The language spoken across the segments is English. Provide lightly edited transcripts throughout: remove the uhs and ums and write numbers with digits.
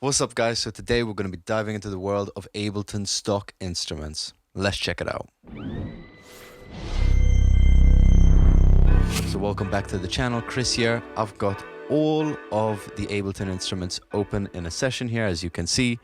What's up, guys? So today we're going to be diving into the world of Ableton stock instruments. Let's check it out. So welcome back to the channel, Chris here. I've got all of the Ableton instruments open in a session here, as you can see.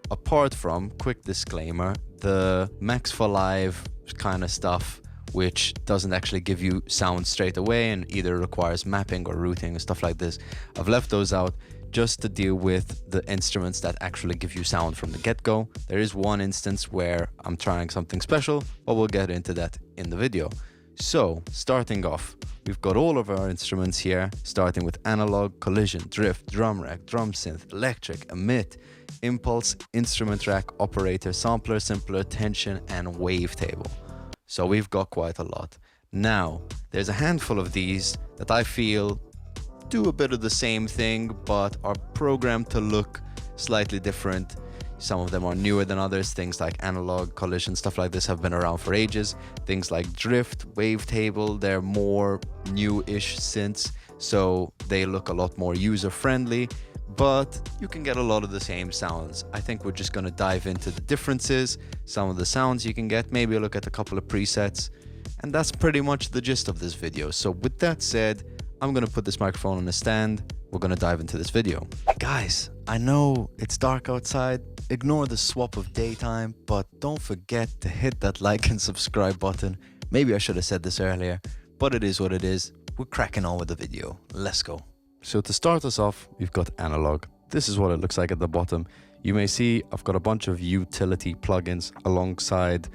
Apart from, quick disclaimer, the Max for Live kind of stuff, which doesn't actually give you sound straight away and either requires mapping or routing and stuff like this. I've left those out just to deal with the instruments that actually give you sound from the get-go. There is one instance where I'm trying something special, but we'll get into that in the video. So, starting off, we've got all of our instruments here, starting with analog, collision, drift, drum rack, drum synth, electric, emit, impulse, instrument rack, operator, sampler, simpler, tension, and wavetable. So we've got quite a lot. Now, there's a handful of these that I feel do a bit of the same thing, but are programmed to look slightly different. Some of them are newer than others. Things like analog, collision, stuff like this have been around for ages. Things like drift, wavetable, they're more new-ish synths, so they look a lot more user-friendly, but you can get a lot of the same sounds. I think we're just going to dive into the differences, some of the sounds you can get, maybe look at a couple of presets, and that's pretty much the gist of this video. So with that said, I'm going to put this microphone on a stand. We're going to dive into this video. Guys, I know it's dark outside. Ignore the swap of daytime, but don't forget to hit that like and subscribe button. Maybe I should have said this earlier, but it is what it is. We're cracking on with the video. Let's go. So to start us off, we've got analog. This is what it looks like at the bottom. You may see I've got a bunch of utility plugins alongside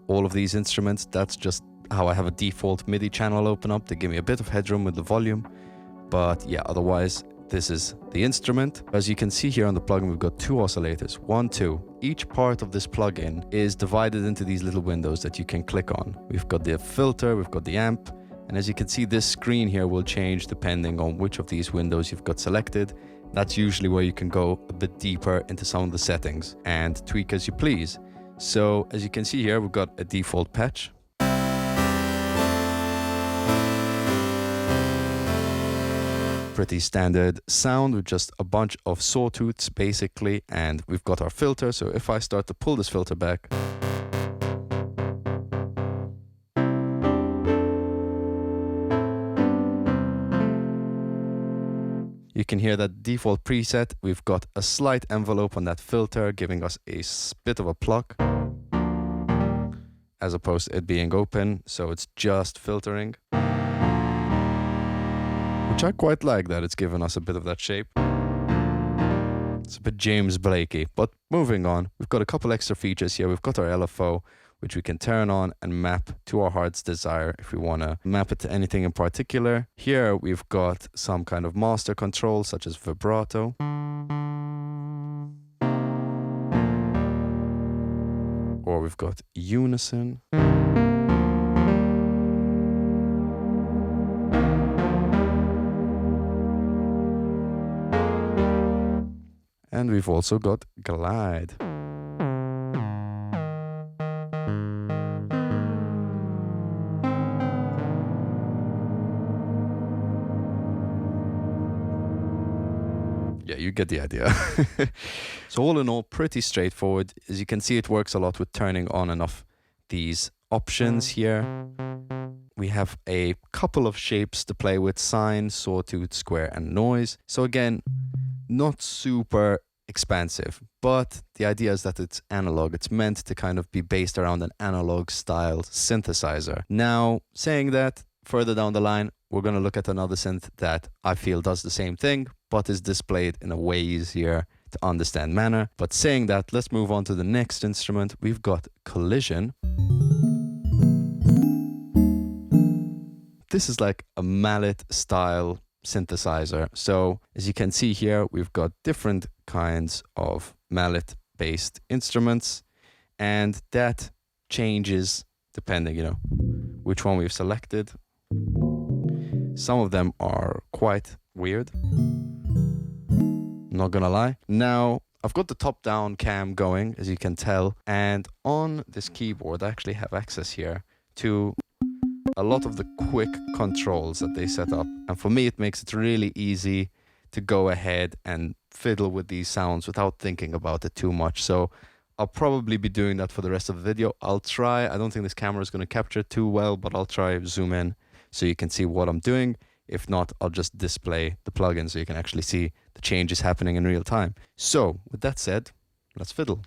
all of these instruments. That's just how I have a default MIDI channel open up to give me a bit of headroom with the volume. But yeah, otherwise, this is the instrument. As you can see here on the plugin, we've got two oscillators, 1, 2. Each part of this plugin is divided into these little windows that you can click on. We've got the filter, we've got the amp, and as you can see, this screen here will change depending on which of these windows you've got selected. That's usually where you can go a bit deeper into some of the settings and tweak as you please. So as you can see here, we've got a default patch. Pretty standard sound with just a bunch of sawtooths basically, and we've got our filter. So if I start to pull this filter back, you can hear that default preset. We've got a slight envelope on that filter, giving us a bit of a pluck, as opposed to it being open, so it's just filtering. Which I quite like, that it's given us a bit of that shape. It's a bit James Blakey, but moving on, we've got a couple extra features here. We've got our LFO, which we can turn on and map to our heart's desire if we want to map it to anything in particular. Here we've got some kind of master control, such as vibrato. Or we've got unison. And we've also got glide. Yeah, you get the idea. So all in all, pretty straightforward. As you can see, it works a lot with turning on and off these options here. We have a couple of shapes to play with: sine, sawtooth, square, and noise. So again, not super expansive, but the idea is that it's analog. It's meant to kind of be based around an analog style synthesizer. Now, saying that, further down the line, we're going to look at another synth that I feel does the same thing, but is displayed in a way easier to understand manner. But saying that, let's move on to the next instrument. We've got collision. This is like a mallet style synthesizer. So as you can see here, we've got different kinds of mallet based instruments, and that changes depending, which one we've selected. Some of them are quite weird, not gonna lie. Now I've got the top down cam going, as you can tell, and on this keyboard I actually have access here to a lot of the quick controls that they set up. And for me, it makes it really easy to go ahead and fiddle with these sounds without thinking about it too much. So I'll probably be doing that for the rest of the video. I'll try. I don't think this camera is going to capture it too well, but I'll try zoom in so you can see what I'm doing. If not, I'll just display the plugin so you can actually see the changes happening in real time. So with that said, let's fiddle.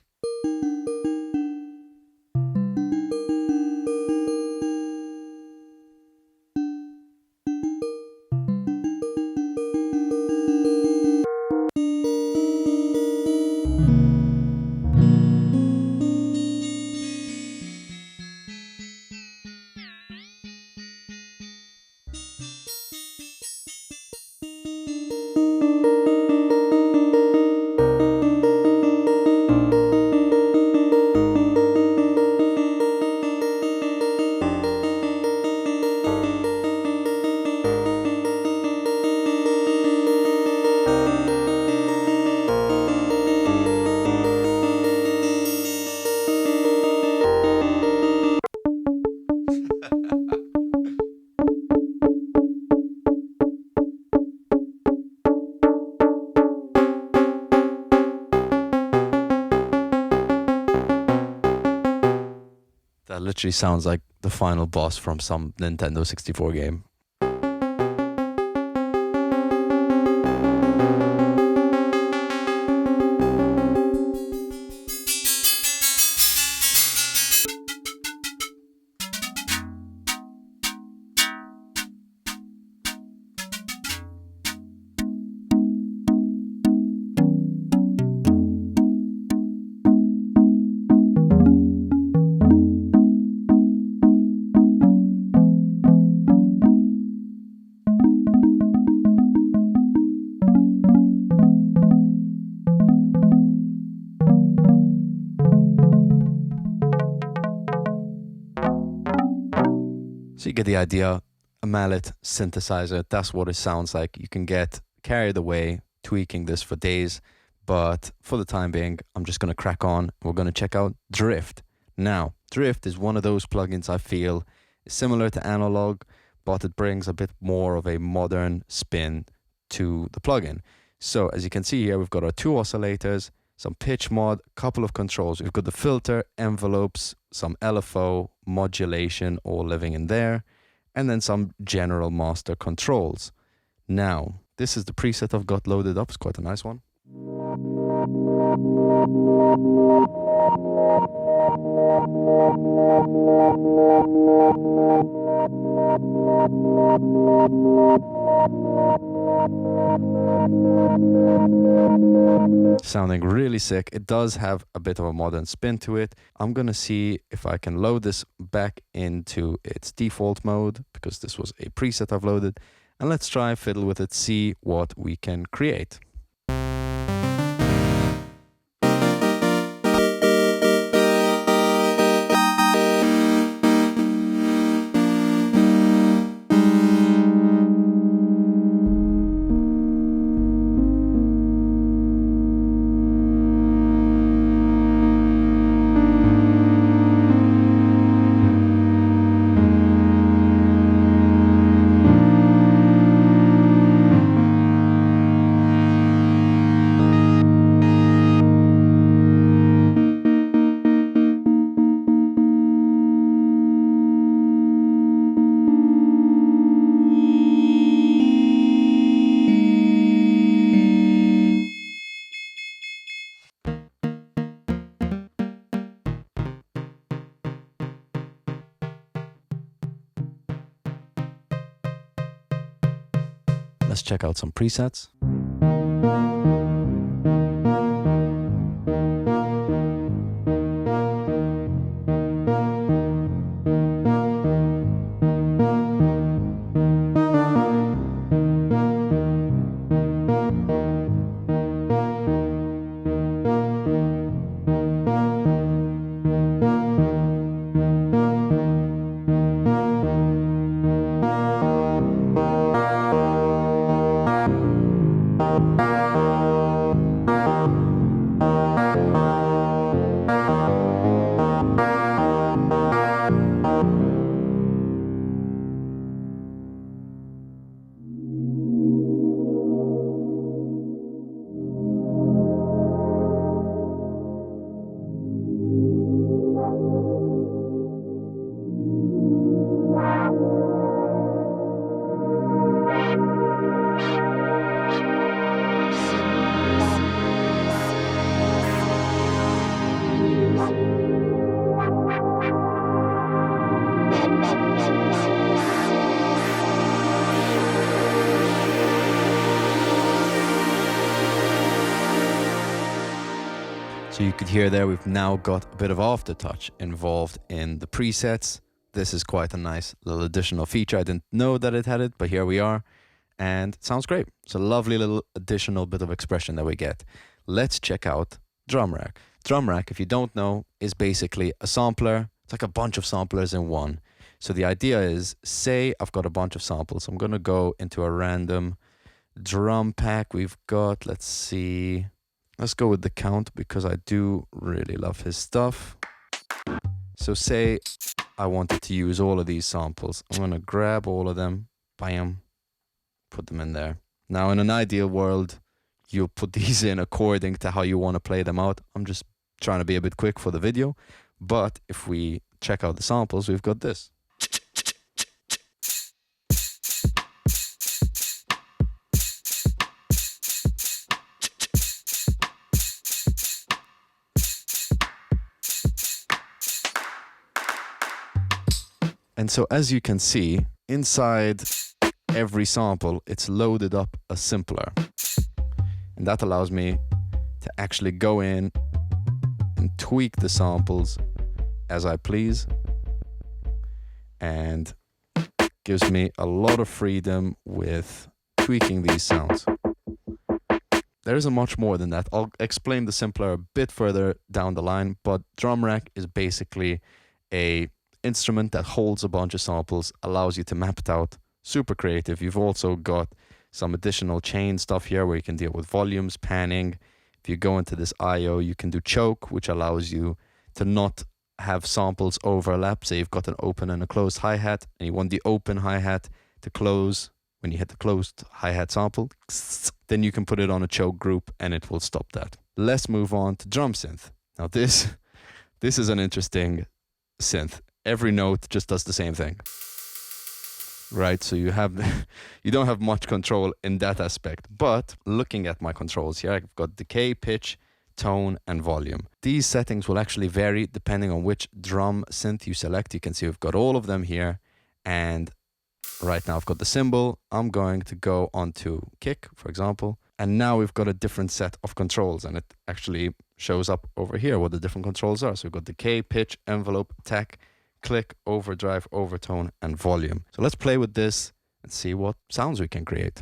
That literally sounds like the final boss from some Nintendo 64 game. So you get the idea, a mallet synthesizer, that's what it sounds like. You can get carried away tweaking this for days, but for the time being, I'm just going to crack on. We're going to check out Drift. Now, Drift is one of those plugins I feel is similar to Analog, but it brings a bit more of a modern spin to the plugin. So as you can see here, we've got our two oscillators, some pitch mod, a couple of controls. We've got the filter, envelopes, some LFO, modulation, all living in there, and then some general master controls. Now, this is the preset I've got loaded up. It's quite a nice one. Sounding really sick. It does have a bit of a modern spin to it. I'm gonna see if I can load this back into its default mode, because this was a preset I've loaded, and let's try fiddle with it, see what we can create. Let's check out some presets. So you could hear there, we've now got a bit of aftertouch involved in the presets. This is quite a nice little additional feature. I didn't know that it had it, but here we are. And it sounds great. It's a lovely little additional bit of expression that we get. Let's check out Drum Rack. Drum Rack, if you don't know, is basically a sampler. It's like a bunch of samplers in one. So the idea is, say I've got a bunch of samples. I'm going to go into a random drum pack. We've got, let's see, let's go with the Count because I do really love his stuff. So say I wanted to use all of these samples. I'm going to grab all of them, bam, put them in there. Now in an ideal world, you'll put these in according to how you want to play them out. I'm just trying to be a bit quick for the video. But if we check out the samples, we've got this. And so as you can see, inside every sample, it's loaded up a simpler. And that allows me to actually go in and tweak the samples as I please. And gives me a lot of freedom with tweaking these sounds. There isn't much more than that. I'll explain the simpler a bit further down the line, but Drum Rack is basically a instrument that holds a bunch of samples, allows you to map it out. Super creative. You've also got some additional chain stuff here where you can deal with volumes, panning. If you go into this I/O, you can do choke, which allows you to not have samples overlap. Say you've got an open and a closed hi-hat, and you want the open hi-hat to close when you hit the closed hi-hat sample. Then you can put it on a choke group and it will stop that. Let's move on to drum synth. Now this is an interesting synth. Every note just does the same thing, right? So you don't have much control in that aspect. But looking at my controls here, I've got decay, pitch, tone, and volume. These settings will actually vary depending on which drum synth you select. You can see we've got all of them here. And right now I've got the cymbal. I'm going to go onto kick, for example. And now we've got a different set of controls, and it actually shows up over here what the different controls are. So we've got decay, pitch, envelope, attack, click, overdrive, overtone, and volume. So let's play with this and see what sounds we can create.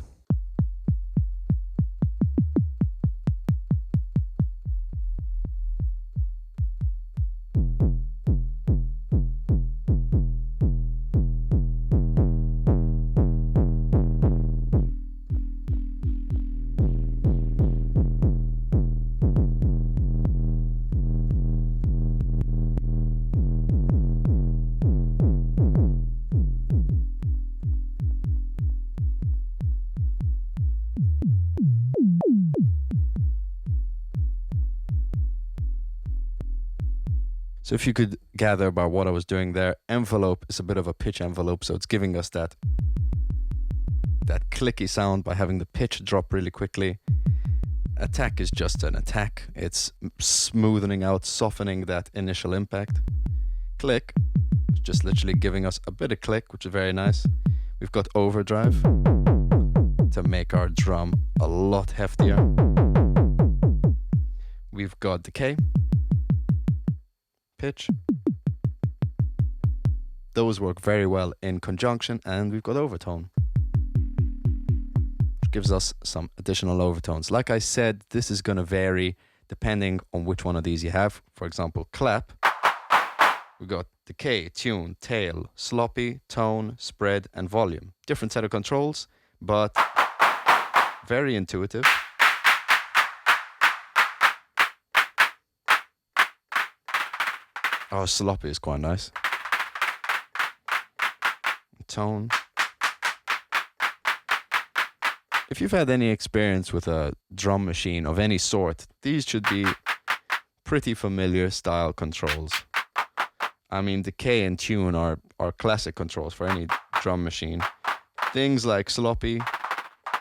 So if you could gather by what I was doing there, envelope is a bit of a pitch envelope, so it's giving us that clicky sound by having the pitch drop really quickly. Attack is just an attack. It's smoothing out, softening that initial impact. Click is just literally giving us a bit of click, which is very nice. We've got overdrive to make our drum a lot heftier. We've got decay, pitch. Those work very well in conjunction, and we've got overtone, which gives us some additional overtones. Like I said, this is going to vary depending on which one of these you have. For example, clap, we've got decay, tune, tail, sloppy, tone, spread, and volume. Different set of controls, but very intuitive. Oh, sloppy is quite nice. Tone. If you've had any experience with a drum machine of any sort, these should be pretty familiar style controls. I mean, decay and tune are classic controls for any drum machine. Things like sloppy,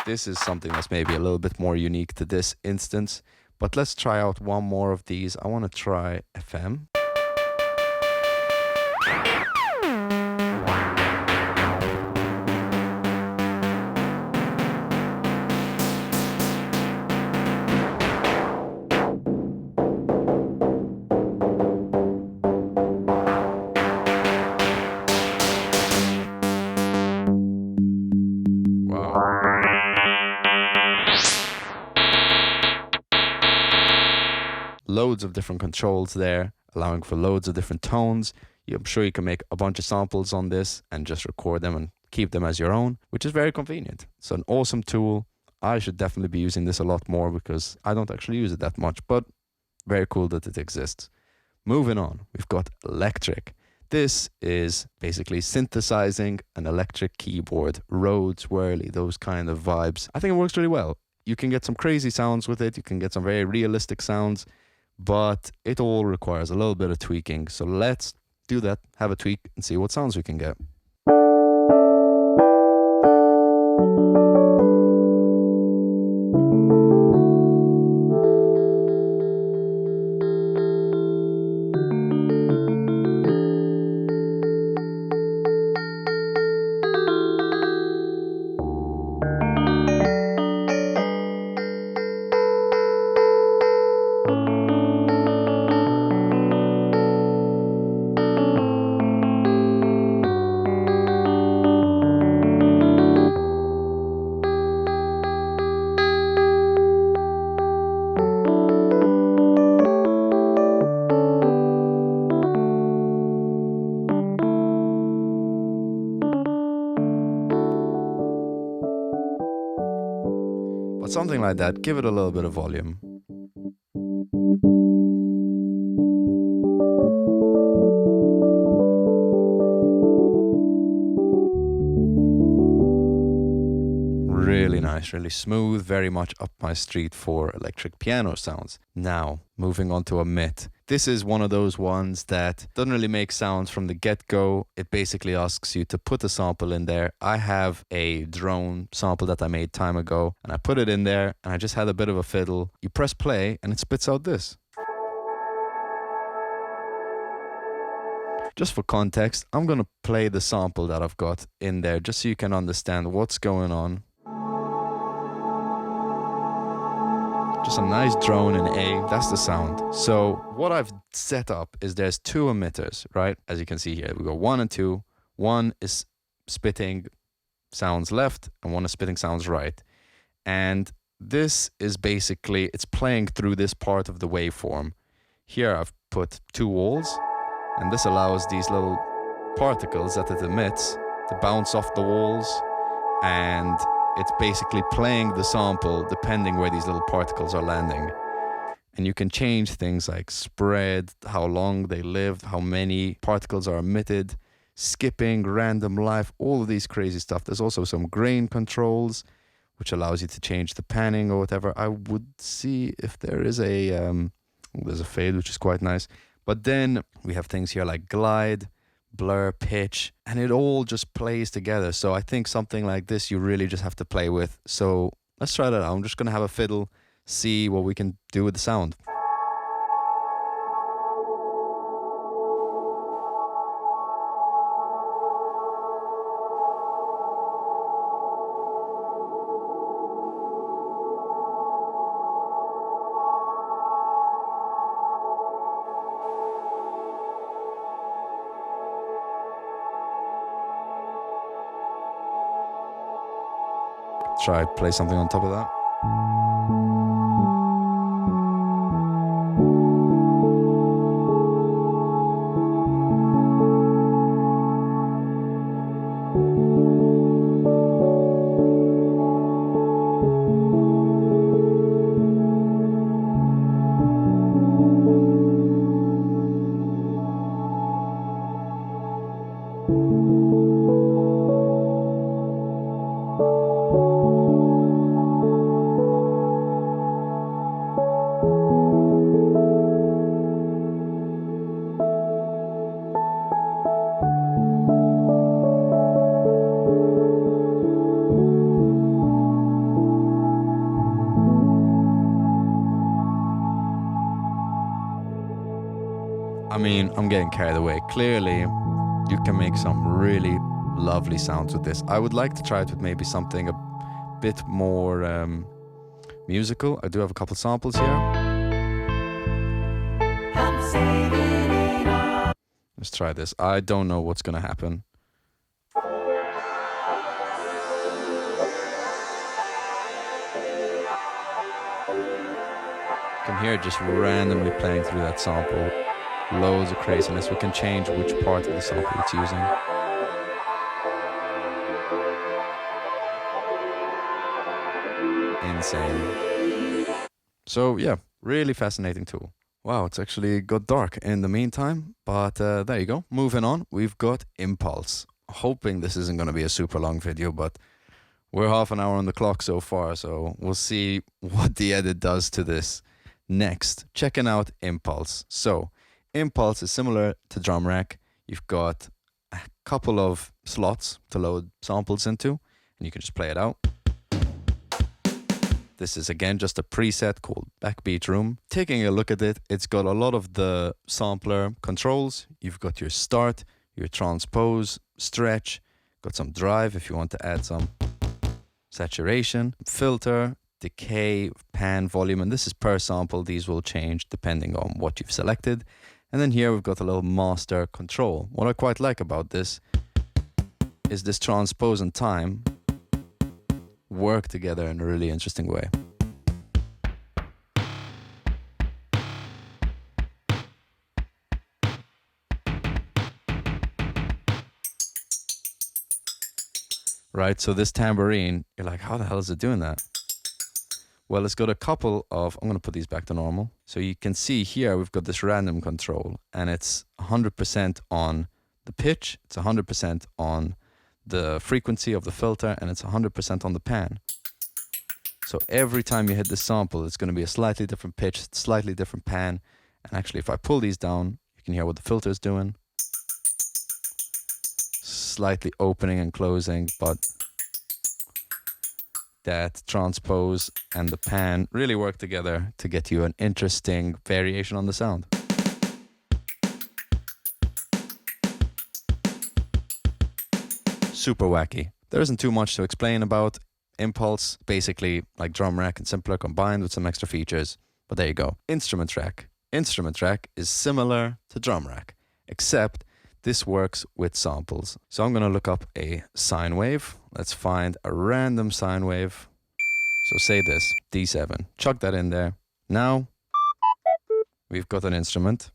this is something that's maybe a little bit more unique to this instance. But let's try out one more of these. I want to try FM. loads of different controls there, allowing for loads of different tones. I'm sure you can make a bunch of samples on this and just record them and keep them as your own, which is very convenient. It's an awesome tool. I should definitely be using this a lot more because I don't actually use it that much, but very cool that it exists. Moving on, we've got electric. This is basically synthesizing an electric keyboard, Rhodes, whirly, those kind of vibes. I think it works really well. You can get some crazy sounds with it. You can get some very realistic sounds, but it all requires a little bit of tweaking. So let's do that, have a tweak, and see what sounds we can get. But something like that, give it a little bit of volume. Really nice, really smooth, very much up my street for electric piano sounds. Now, moving on to Emit. This is one of those ones that doesn't really make sounds from the get-go. It basically asks you to put a sample in there. I have a drone sample that I made time ago, and I put it in there, and I just had a bit of a fiddle. You press play, and it spits out this. Just for context, I'm going to play the sample that I've got in there, just so you can understand what's going on. Just a nice drone in A, that's the sound. So what I've set up is there's two emitters, right? As you can see here, we got 1 and 2. One is spitting sounds left and one is spitting sounds right. And this is basically, it's playing through this part of the waveform. Here I've put 2 walls, and this allows these little particles that it emits to bounce off the walls, and it's basically playing the sample depending where these little particles are landing. And you can change things like spread, how long they live, how many particles are emitted, skipping, random life, all of these crazy stuff. There's also some grain controls, which allows you to change the panning or whatever. I would see if there is there's a fade, which is quite nice. But then we have things here like glide, blur, pitch, and it all just plays together. So I think something like this you really just have to play with. So let's try that out. I'm just going to have a fiddle, see what we can do with the sound. Try play something on top of that. I mean, I'm getting carried away. Clearly, you can make some really lovely sounds with this. I would like to try it with maybe something a bit more musical. I do have a couple samples here. Let's try this. I don't know what's gonna happen. can hear it just randomly playing through that sample. Loads of craziness. We can change which part of the sample it's using. Insane. So yeah, really fascinating tool. Wow, it's actually got dark in the meantime, but there you go. Moving on, we've got Impulse. Hoping this isn't going to be a super long video, but we're half an hour on the clock so far, so we'll see what the edit does to this. Next, checking out Impulse. So, Impulse is similar to Drum Rack. You've got a couple of slots to load samples into, and you can just play it out. This is again just a preset called Backbeat Room. Taking a look at it, it's got a lot of the sampler controls. You've got your start, your transpose, stretch, got some drive if you want to add some saturation, filter, decay, pan, volume, and this is per sample. These will change depending on what you've selected. And then here we've got a little master control. What I quite like about this is this transpose and time work together in a really interesting way. Right, so this tambourine, you're like, how the hell is it doing that? Well, it's got a couple of, I'm going to put these back to normal. So you can see here, we've got this random control, and it's 100% on the pitch, it's 100% on the frequency of the filter, and it's 100% on the pan. So every time you hit the sample, it's going to be a slightly different pitch, slightly different pan. And actually, if I pull these down, you can hear what the filter is doing. Slightly opening and closing, but that transpose and the pan really work together to get you an interesting variation on the sound. Super wacky. There isn't too much to explain about Impulse. Basically like Drum Rack and simpler combined with some extra features. But there you go. Instrument Track. Instrument Track is similar to Drum Rack, except this works with samples. So I'm going to look up a sine wave. Let's find a random sine wave. So say this, D7. Chuck that in there. Now we've got an instrument.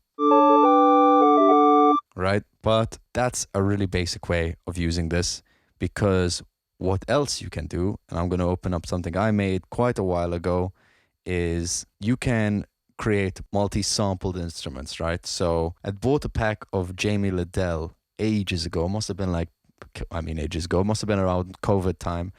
Right? But that's a really basic way of using this, because what else you can do, and I'm going to open up something I made quite a while ago, is you can create multi-sampled instruments, right? So I bought a pack of Jamie Liddell ages ago. Must have been ages ago. Must have been around COVID time.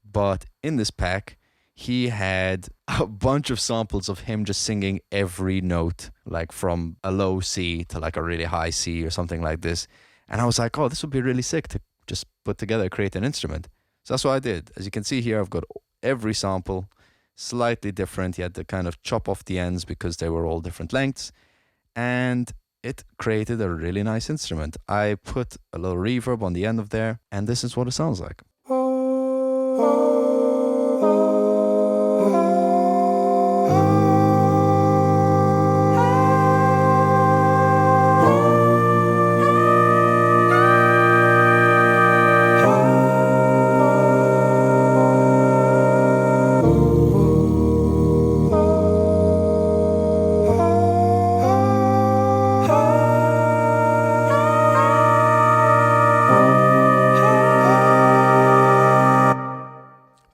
But in this pack, he had a bunch of samples of him just singing every note, like from a low C to like a really high C or something like this. And I was like, oh, this would be really sick to just put together, create an instrument. So that's what I did. As you can see here, I've got every sample slightly different. He had to kind of chop off the ends because they were all different lengths. And it created a really nice instrument. I put a little reverb on the end of there, and this is what it sounds like.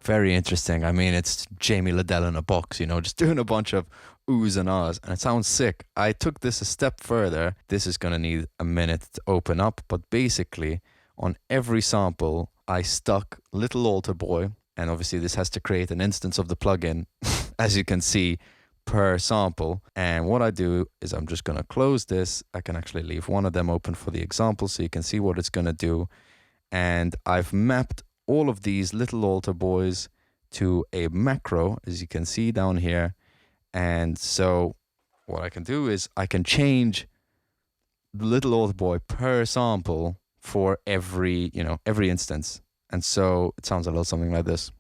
Very interesting. I mean, it's Jamie Liddell in a box, just doing a bunch of oohs and ahs, and it sounds sick. I took this a step further. This is going to need a minute to open up, but basically on every sample, I stuck Little Altar Boy, and obviously this has to create an instance of the plugin, as you can see, per sample. And what I do is I'm just going to close this. I can actually leave one of them open for the example so you can see what it's going to do. And I've mapped all of these Little Altar Boys to a macro, as you can see down here. And so what I can do is I can change the Little Altar Boy per sample for every instance. And so it sounds a little something like this.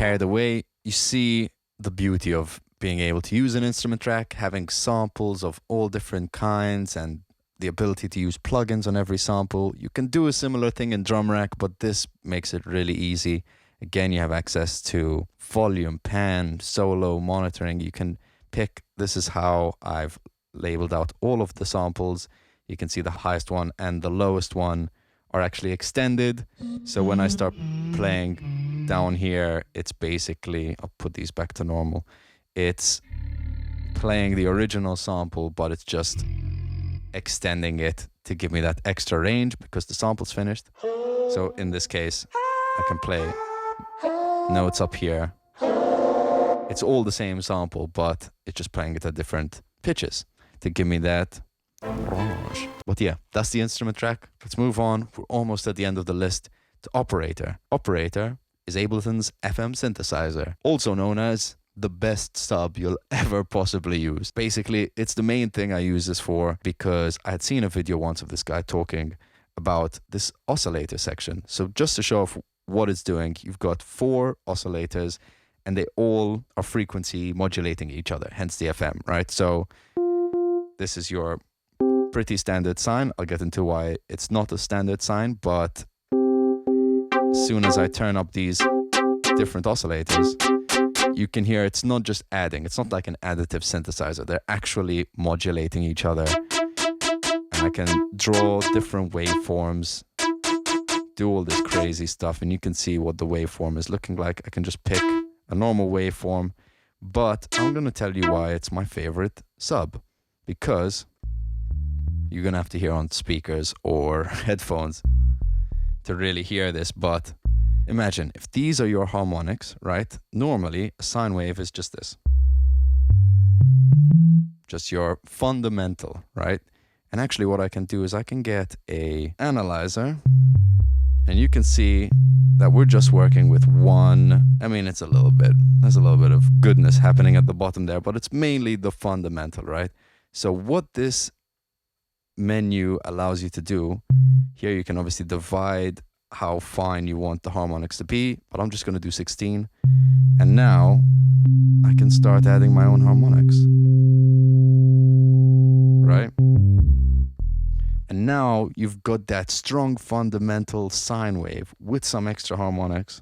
carried away. You see the beauty of being able to use an instrument track, having samples of all different kinds, and the ability to use plugins on every sample. You can do a similar thing in drum rack, but this makes it really easy. Again, you have access to volume, pan, solo, monitoring. You can pick, this is how I've labeled out all of the samples. You can see the highest one and the lowest one are actually extended. So when I start playing down here, it's basically, I'll put these back to normal. It's playing the original sample, but it's just extending it to give me that extra range because the sample's finished. So in this case, I can play notes up here. It's all the same sample, but it's just playing it at different pitches to give me that range. But yeah, that's the instrument track. Let's move on. We're almost at the end of the list to Operator. Operator is Ableton's FM synthesizer, also known as the best sub you'll ever possibly use. Basically, it's the main thing I use this for because I had seen a video once of this guy talking about this oscillator section. So just to show off what it's doing, you've got 4 oscillators and they all are frequency modulating each other, hence the FM, right? So this is your pretty standard sine. I'll get into why it's not a standard sine, but as soon as I turn up these different oscillators, you can hear it's not just adding. It's not like an additive synthesizer. They're actually modulating each other. And I can draw different waveforms, do all this crazy stuff, and you can see what the waveform is looking like. I can just pick a normal waveform, but I'm going to tell you why it's my favorite sub, because you're going to have to hear on speakers or headphones to really hear this. But imagine if these are your harmonics, right? Normally a sine wave is just this, just your fundamental, right? And actually what I can do is I can get a analyzer, and you can see that we're just working with one. I mean, there's a little bit of goodness happening at the bottom there, but it's mainly the fundamental, right? So what this menu allows you to do, here you can obviously divide how fine you want the harmonics to be, but I'm just going to do 16. And now I can start adding my own harmonics, right? And now you've got that strong fundamental sine wave with some extra harmonics.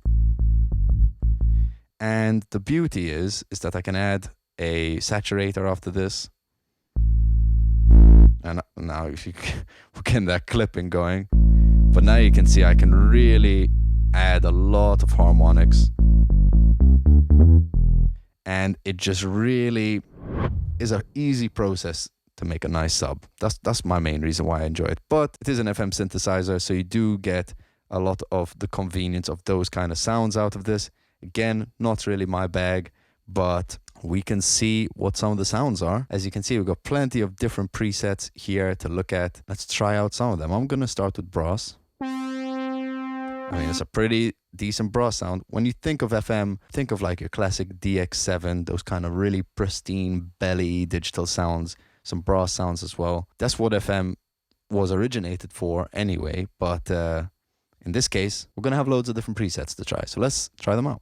And the beauty is that I can add a saturator after this. And now if you we're getting that clipping going. But now you can see I can really add a lot of harmonics. And it just really is an easy process to make a nice sub. That's my main reason why I enjoy it. But it is an FM synthesizer, so you do get a lot of the convenience of those kind of sounds out of this. Again, not really my bag, but we can see what some of the sounds are. As you can see, we've got plenty of different presets here to look at. Let's try out some of them. I'm going to start with brass. I mean, it's a pretty decent brass sound. When you think of FM, think of like your classic DX7, those kind of really pristine belly digital sounds, some brass sounds as well. That's what FM was originated for anyway, but in this case, we're going to have loads of different presets to try. So let's try them out.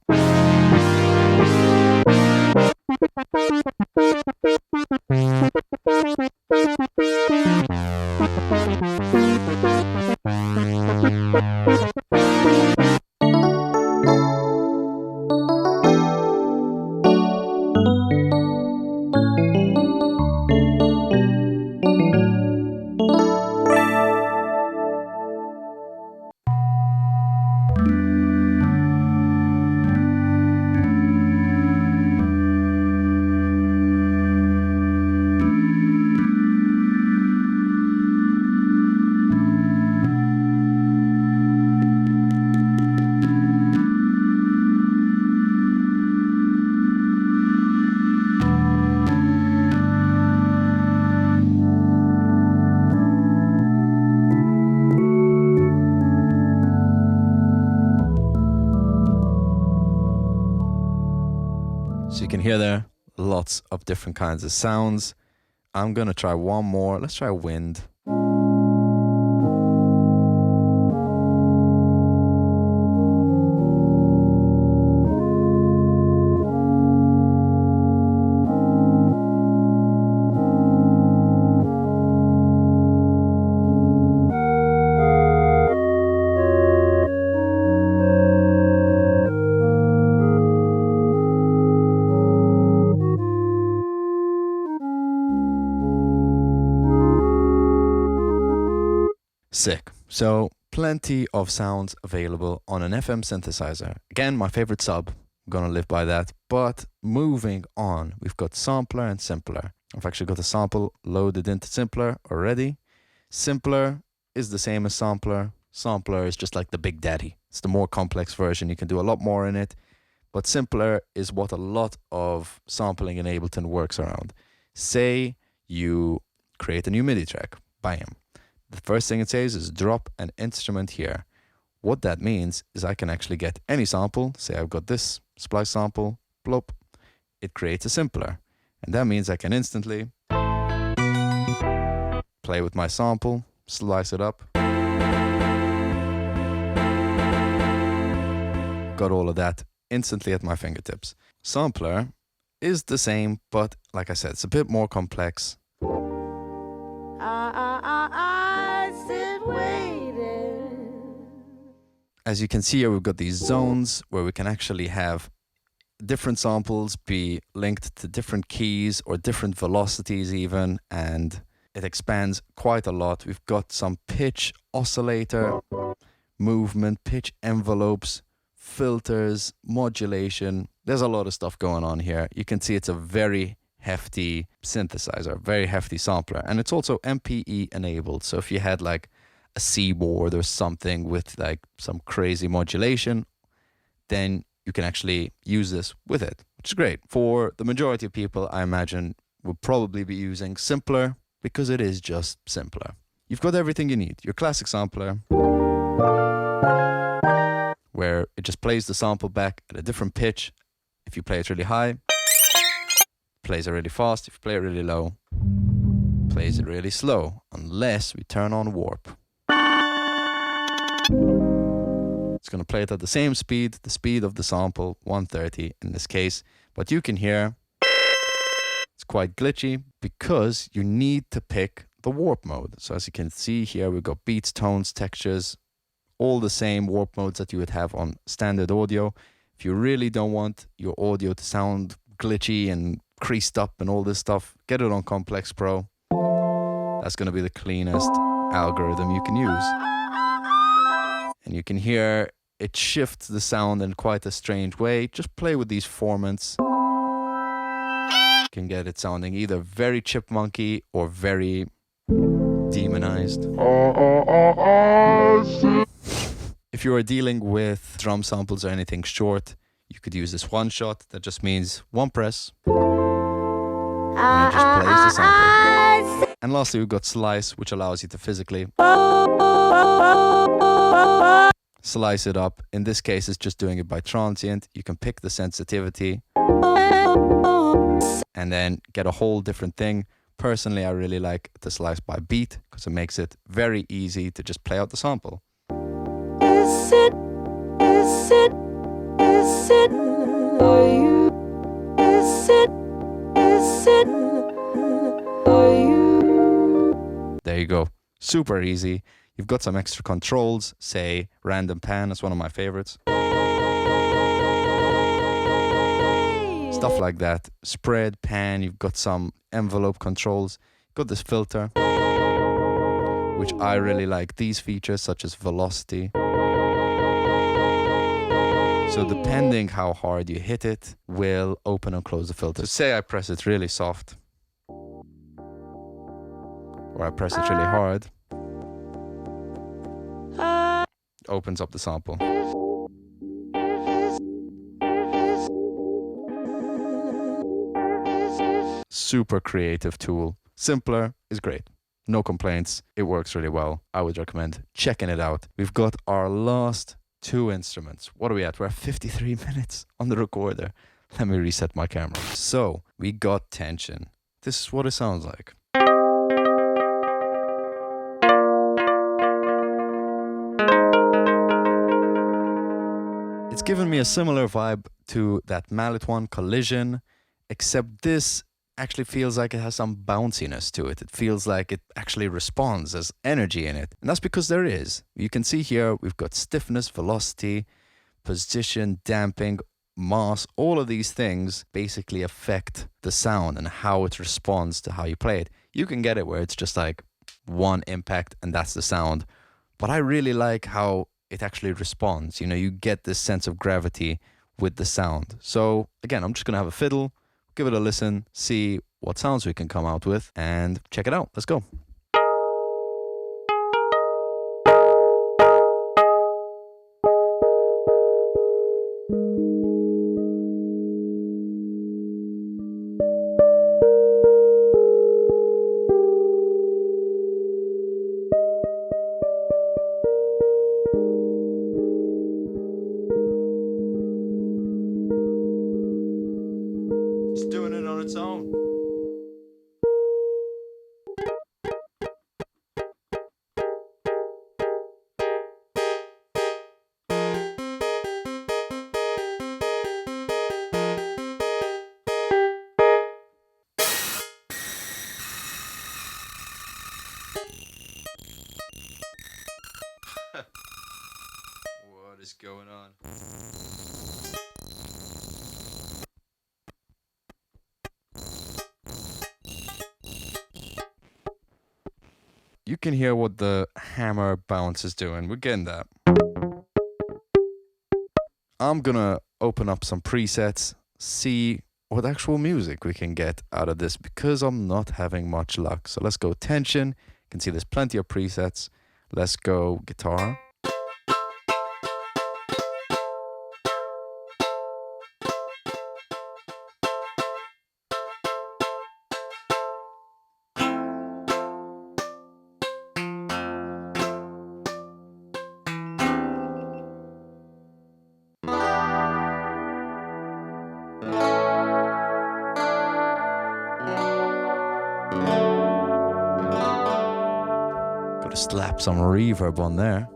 So you can hear there lots of different kinds of sounds. I'm gonna try one more. Let's try wind. Sick. So plenty of sounds available on an FM synthesizer. Again, my favorite sub. I'm gonna live by that. But moving on, we've got sampler and simpler. I've actually got a sample loaded into simpler already. Simpler is the same as sampler. Sampler is just like the big daddy. It's the more complex version. You can do a lot more in it. But simpler is what a lot of sampling in Ableton works around. Say you create a new MIDI track. Bam. The first thing it says is drop an instrument here. What that means is I can actually get any sample. Say I've got this splice sample. Plop. It creates a simpler. And that means I can instantly play with my sample, slice it up. Got all of that instantly at my fingertips. Sampler is the same, but like I said, it's a bit more complex. I sit waiting. As you can see here, we've got these zones where we can actually have different samples be linked to different keys or different velocities even, and it expands quite a lot. We've got some pitch oscillator, movement, pitch envelopes, filters, modulation. There's a lot of stuff going on here. You can see it's a very hefty synthesizer, very hefty sampler, and it's also MPE enabled. So if you had like a C board or something with like some crazy modulation, then you can actually use this with it, which is great. For the majority of people, I imagine, will probably be using simpler because it is just simpler. You've got everything you need. Your classic sampler, where it just plays the sample back at a different pitch. If you play it really high, plays it really fast. If you play it really low, plays it really slow, unless we turn on warp. It's going to play it at the same speed, the speed of the sample, 130 in this case. But you can hear it's quite glitchy because you need to pick the warp mode. So as you can see here, we've got beats, tones, textures, all the same warp modes that you would have on standard audio. If you really don't want your audio to sound glitchy and creased up and all this stuff, get it on Complex Pro. That's going to be the cleanest algorithm you can use. And you can hear it shifts the sound in quite a strange way. Just play with these formants. You can get it sounding either very chipmunky or very demonized. If you are dealing with drum samples or anything short, you could use this one shot. That just means one press. And it just plays the sample. And lastly, we've got slice, which allows you to physically slice it up. In this case, it's just doing it by transient. You can pick the sensitivity and then get a whole different thing. Personally, I really like the slice by beat because it makes it very easy to just play out the sample. Is it for you? Is it for you? There you go. Super easy. You've got some extra controls, say random pan, that's one of my favorites. Stuff like that. Spread, pan, you've got some envelope controls. You've got this filter, which I really like. These features such as velocity. So depending how hard you hit it, will open and close the filter. So say I press it really soft, or I press it really hard, opens up the sample. Super creative tool. Simpler is great. No complaints. It works really well. I would recommend checking it out. We've got our last two instruments. What are we at? We're at 53 minutes on the recorder. Let me reset my camera. So we got tension. This is what it sounds like. It's given me a similar vibe to that mallet one, Collision, except this actually feels like it has some bounciness to it. It feels like it actually responds. There's energy in it. And that's because there is. You can see here we've got stiffness, velocity, position, damping, mass. All of these things basically affect the sound and how it responds to how you play it. You can get it where it's just like one impact and that's the sound. But I really like how it actually responds. You know, you get this sense of gravity with the sound. So again, I'm just gonna have a fiddle, give it a listen, see what sounds we can come out with, and check it out. Let's go. It's doing it on its own. What is going on? You can hear what the hammer bounce is doing. We're getting that. I'm gonna open up some presets, see what actual music we can get out of this, because I'm not having much luck. So let's go tension. You can see there's plenty of presets. Let's go guitar. Gotta slap some reverb on there.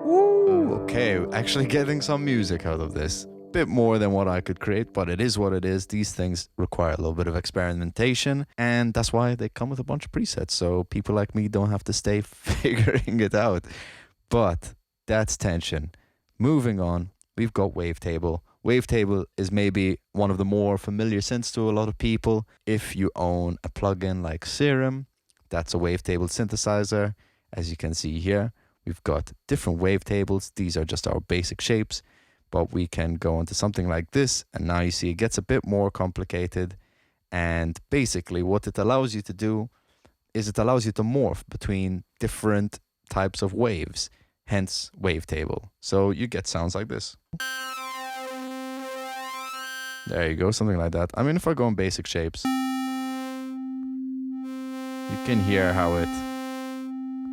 Woo! Okay, actually getting some music out of this. Bit more than what I could create, but it is what it is. These things require a little bit of experimentation, and that's why they come with a bunch of presets, so people like me don't have to stay figuring it out. But that's tension. Moving on, we've got Wavetable. Wavetable is maybe one of the more familiar synths to a lot of people. If you own a plugin like Serum, that's a Wavetable synthesizer. As you can see here, we've got different wavetables. These are just our basic shapes, but we can go into something like this, and now you see it gets a bit more complicated. And basically what it allows you to do is it allows you to morph between different types of waves, hence Wavetable. So you get sounds like this. There you go, something like that. I mean, if I go in basic shapes, you can hear how it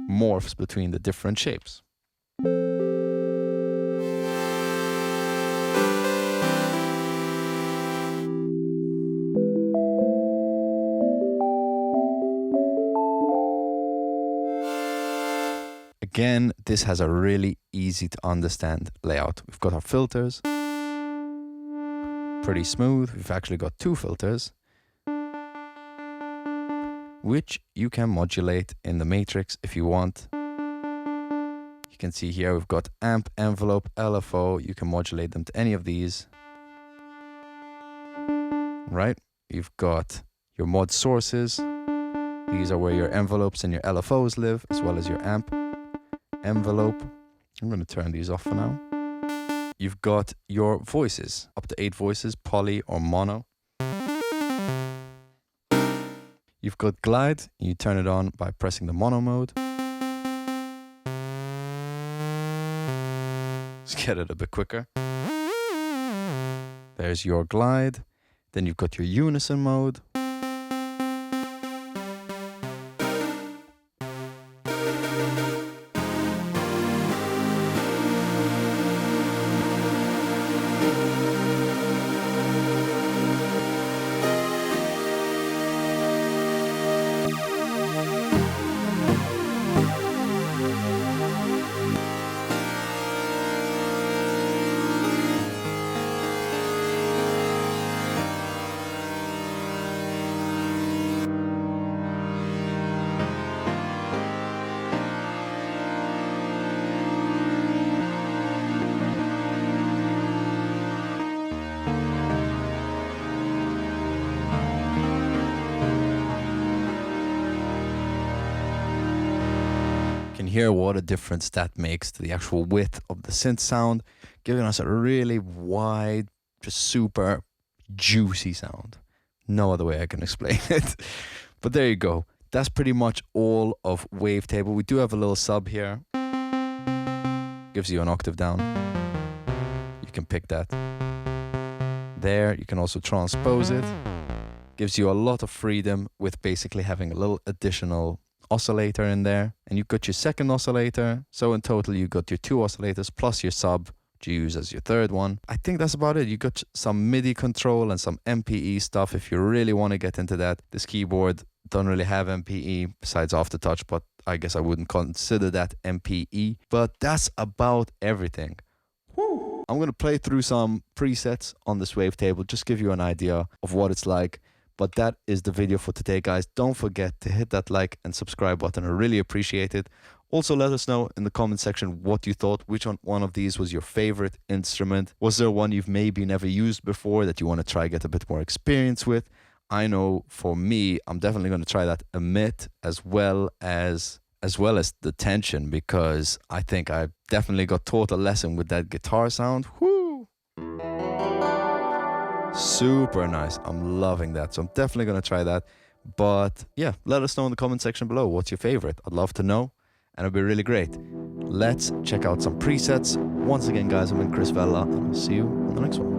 morphs between the different shapes. Again, this has a really easy to understand layout. We've got our filters, pretty smooth. We've actually got two filters, which you can modulate in the matrix if you want. You can see here we've got amp, envelope, LFO. You can modulate them to any of these. Right? You've got your mod sources. These are where your envelopes and your LFOs live, as well as your amp envelope. I'm going to turn these off for now. You've got your voices, up to 8 voices, poly or mono. You've got glide, you turn it on by pressing the mono mode. Let's get it a bit quicker. There's your glide. Then you've got your unison mode. hear what a difference that makes to the actual width of the synth sound, giving us a really wide, just super juicy sound. No other way I can explain it. But there you go. That's pretty much all of Wavetable. We do have a little sub here. Gives you an octave down. You can pick that. There, you can also transpose it. Gives you a lot of freedom with basically having a little additional oscillator in there. And you've got your second oscillator. So in total, you got your 2 oscillators plus your sub, which you use as your third one. I think that's about it. You got some MIDI control and some MPE stuff if you really want to get into that. This keyboard don't really have MPE besides Aftertouch, but I guess I wouldn't consider that MPE. But that's about everything. Woo. I'm going to play through some presets on this Wavetable, just give you an idea of what it's like. But that is the video for today, guys. Don't forget to hit that like and subscribe button. I really appreciate it. Also, let us know in the comment section what you thought. Which one of these was your favorite instrument? Was there one you've maybe never used before that you want to try get a bit more experience with? I know for me, I'm definitely going to try that Emit as well as the Tension, because I think I definitely got taught a lesson with that guitar sound. Whoo! Super nice. I'm loving that. So I'm definitely going to try that. But yeah, let us know in the comment section below what's your favorite. I'd love to know. And it'll be really great. Let's check out some presets. Once again, guys, I'm in Chris Vella, and I'll see you on the next one.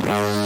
Wow.